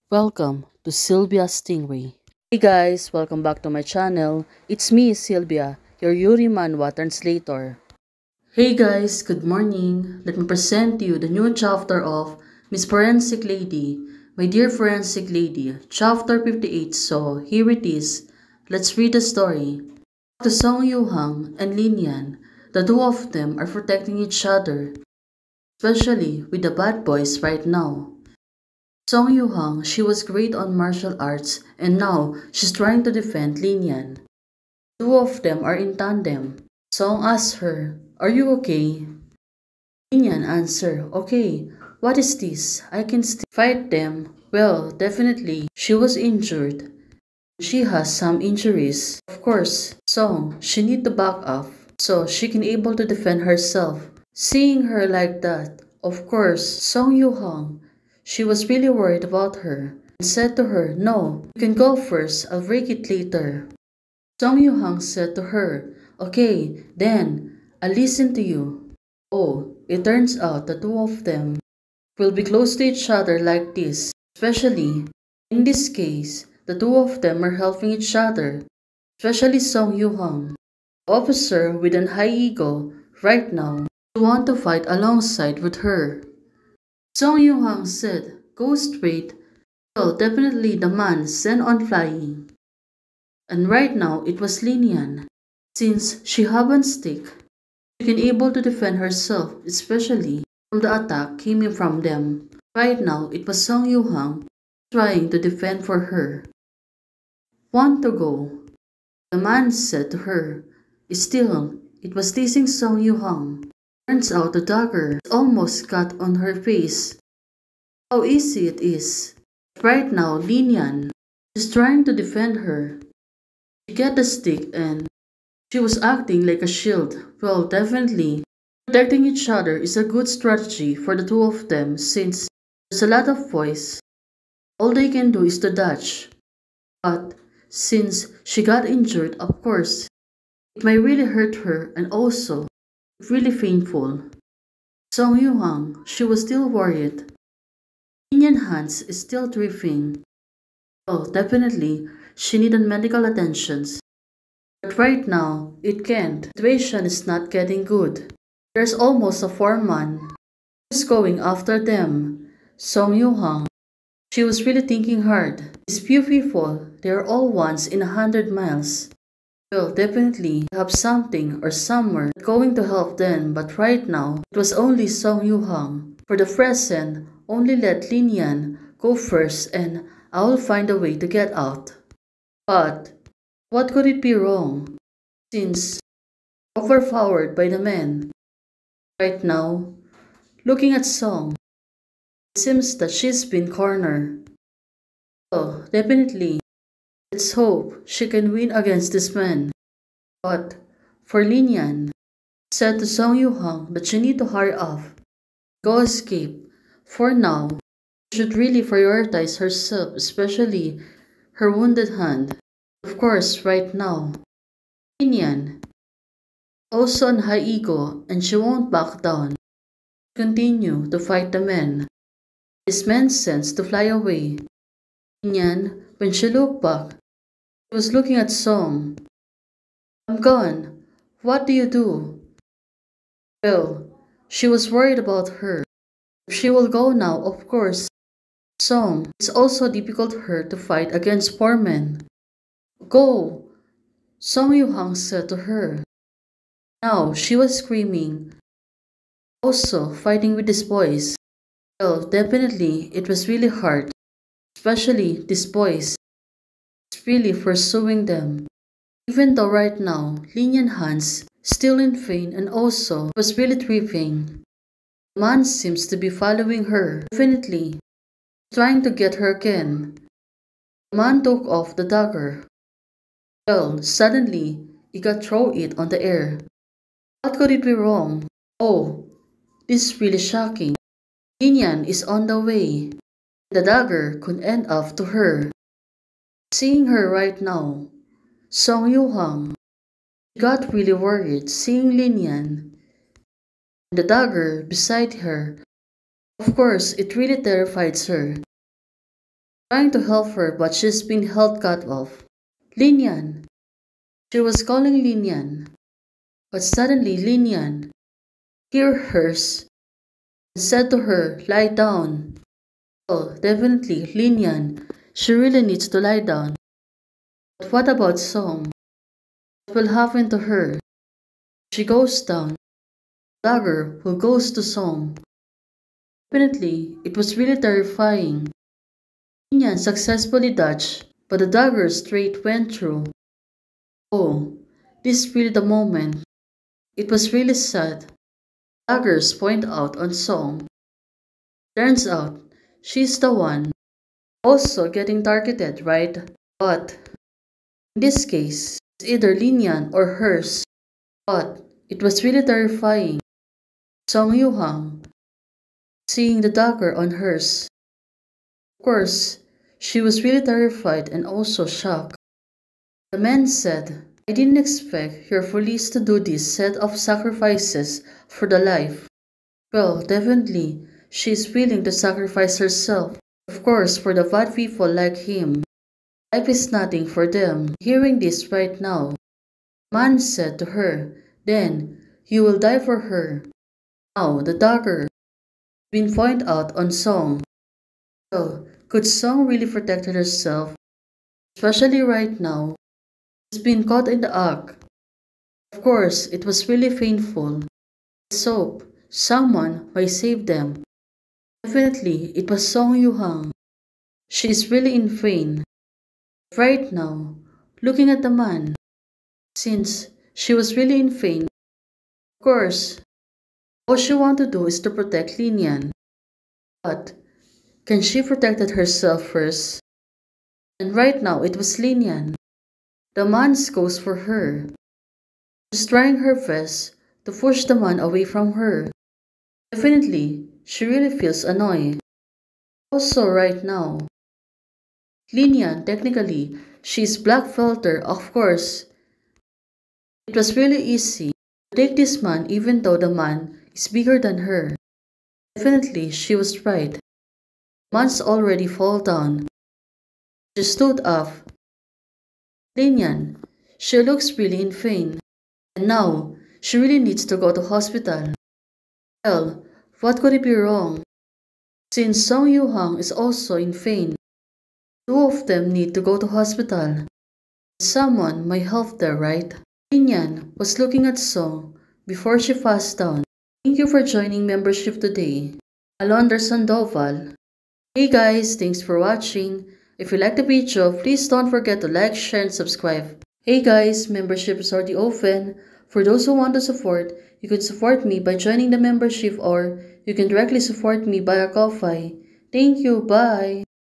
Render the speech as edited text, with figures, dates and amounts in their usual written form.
Welcome to Sylvia Stingray. Hey guys, welcome back to my channel. It's me, Sylvia, your Yuri Manhwa translator. Hey guys, good morning. Let me present to you the new chapter of Miss Forensic Lady, My Dear Forensic Lady, chapter 58. So here it is. Let's read the story. To Song Yuhang and Lin Yan, the two of them are protecting each other, especially with the bad boys right now. Song Yuhang, she was great on martial arts and now she's trying to defend Lin Yan. Two of them are in tandem. Song asks her, "Are you okay?" Lin Yan answers, "Okay, what is this? I can still fight them." Well, definitely, she was injured. She has some injuries. Of course, Song, she need to back up so she can able to defend herself. Seeing her like that, of course, Song Yuhang, she was really worried about her and said to her, "No, you can go first, I'll break it later." Song Yuhang said to her, "Okay, then, I'll listen to you." Oh, it turns out the two of them will be close to each other like this, especially in this case, the two of them are helping each other, especially Song Yuhang, officer with an high ego right now, to want to fight alongside with her. Song Yuhang said, "Go straight." Well, definitely the man sent on flying. And right now it was Lin Yan. Since she haven't stick, she can able to defend herself, especially from the attack coming from them. Right now it was Song Yuhang trying to defend for her. "Want to go?" the man said to her. Still, it was teasing Song Yuhang. Turns out the dagger almost got on her face. How easy it is. Right now, Lin Yan is trying to defend her. She got the stick and she was acting like a shield. Well, definitely, protecting each other is a good strategy for the two of them since there's a lot of boys. All they can do is to dodge. But since she got injured, of course, it might really hurt her and also really painful. Song Yuhang, she was still worried. Indian hands is still dripping. Oh, definitely, she needed medical attentions. But right now, it can't. The situation is not getting good. There's almost a foreman who's going after them. Song Yuhang, she was really thinking hard. These few people, they're all once in 100 miles. Well, definitely have something or somewhere going to help them, but right now, it was only Song Yuhang. For the present, only let Lin Yan go first and I will find a way to get out. But what could it be wrong? Since overpowered by the men. Right now, looking at Song, it seems that she's been cornered. So, definitely, let's hope she can win against this man. But for Lin Yan, said to Song Yuhang that she need to hurry up, go escape. For now, she should really prioritize herself, especially her wounded hand. Of course, right now, Lin Yan, also on high ego and she won't back down. Continue to fight the men. This man sends to fly away. Lin Yan, when she looked back, she was looking at Song. "I'm gone. What do you do?" Well, she was worried about her. If she will go now, of course, Song, it's also difficult for her to fight against four men. "Go!" Song Yuhang said to her. Now she was screaming, also fighting with these boys. Well, definitely it was really hard, especially these boys. It's really pursuing them. Even though right now, Lin Yan Han's still in pain and also was really tripping. The man seems to be following her, definitely trying to get her again. The man took off the dagger. Well, suddenly, he got throw it on the air. What could it be wrong? Oh, this is really shocking. Lin Yan is on the way. The dagger could end up to her. Seeing her right now, Song Yuhang got really worried seeing Lin Yan and the dagger beside her. Of course, it really terrifies her. trying to help her but she's been held cut off. Linian! She was calling Linian. But suddenly Linian heard hers and said to her, lie down. Well, definitely Linian. She really needs to lie down. But what about Song? What will happen to her? She goes down. Dagger will goes to Song. Definitely, it was really terrifying. Linian successfully dodged, but the dagger straight went through. Oh, this is really the moment. It was really sad. Daggers point out on Song. Turns out, she's the one also getting targeted, right? But in this case, it's either Linian or hers. But it was really terrifying. Song Yuhang seeing the dagger on hers. Of course, she was really terrified and also shocked. The man said, I didn't expect your police to do this set of sacrifices for the life. Well, definitely, she is willing to sacrifice herself. Of course, for the bad people like him. Life is nothing for them. Hearing this right now, man said to her, then you will die for her. Now the dagger has been pointed out on Song. So, could Song really protect herself? Especially right now, she's been caught in the act. Of course, it was really painful. Let's hope someone might save them. Definitely, it was Song Yuhang. She is really in pain. Right now, looking at the man, since she was really in pain, of course, all she wants to do is to protect Linian. But can she protect herself first? And right now, it was Linian. The man goes for her. She's trying her best to push the man away from her. Definitely, she really feels annoyed. Also, right now, Linian, technically, she's Black Felter, of course. It was really easy to take this man even though the man is bigger than her. Definitely, she was right. Man's already fall down. She stood up. Linian, she looks really in pain. And now, she really needs to go to hospital. Well, what could it be wrong? Since Song Yuhang is also in pain, two of them need to go to hospital. Someone might help there, right? Linian was looking at Song before she passed down. Thank you for joining membership today. Alondra Sandoval. Hey guys, thanks for watching. If you like the video, please don't forget to like, share, and subscribe. Hey guys, membership is already open. For those who want to support, you can support me by joining the membership or you can directly support me via Ko-Fi. Thank you, bye!